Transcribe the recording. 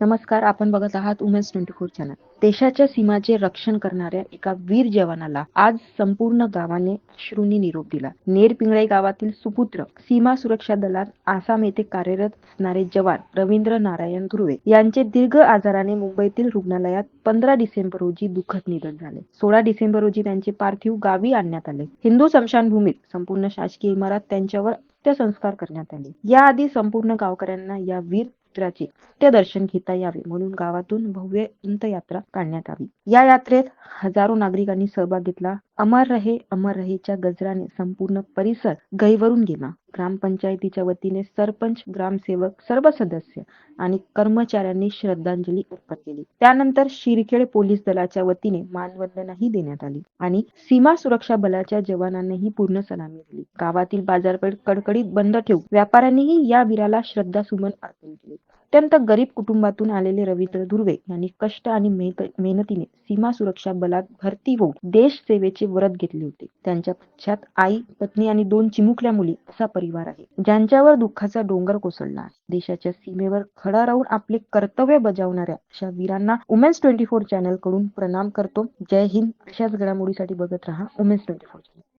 नमस्कार, आपण बघत आहात उमेश 24 चॅनल. देशाच्या सीमाचे रक्षण करणाऱ्या एका वीर जवानाला आज संपूर्ण गावाने अश्रूंनी निरोप दिला. नेरपिंगळे गावातील सुपुत्र सीमा सुरक्षा दलात आसाम येथे कार्यरत असणारे जवान रवींद्र नारायण धुर्वे यांचे दीर्घ आजाराने मुंबईतील रुग्णालयात 15 डिसेंबर रोजी दुःखद निधन झाले. 16 डिसेंबर रोजी त्यांचे पार्थिव गावी आणण्यात आले. हिंदू स्मशानभूमीत संपूर्ण शासकीय इमारत त्यांच्यावर अंत्यसंस्कार करण्यात आले. याआधी संपूर्ण गावकऱ्यांना या वीर पुत्राचे दर्शन घेता यावे म्हणून गावातून भव्य अंत्ययात्रा काढण्यात आली. या यात्रेत हजारो नागरिकांनी सहभाग घेतला. अमर रहेच्या गजराने संपूर्ण परिसर गहिवरून गेला. ग्रामपंचायतीच्या वतीने सरपंच, ग्रामसेवक, सर्व सदस्य आणि कर्मचाऱ्यांनी श्रद्धांजली अर्पण केली. त्यानंतर शिरखेड पोलीस दलाच्या वतीने मानवंदनाही देण्यात आली आणि सीमा सुरक्षा बलाच्या जवानांनीही पूर्ण सलामी दिली. गावातील बाजारपेठ कडकडीत बंद ठेवून व्यापाऱ्यांनीही या वीराला श्रद्धासुमन अर्पण केले. अत्यंत गरीब कुटुंबातून आलेले रवींद्र धुर्वे यांनी कष्ट आणि मेहनतीने सीमा सुरक्षा बलात भरती होऊन देश सेवेचे व्रत घेतले होते. त्यांच्या पश्चात आई, पत्नी आणि 2 चिमुकल्या मुली असा परिवार आहे, ज्यांच्यावर दुःखाचा डोंगर कोसळला आहे. देशाच्या सीमेवर खडा राहून आपले कर्तव्य बजावणाऱ्या अशा वीरांना उमेश 24 चॅनल कडून प्रणाम करतो. जय हिंद. अशाच घडामोडीसाठी बघत रहा उमेश 24 चॅनल.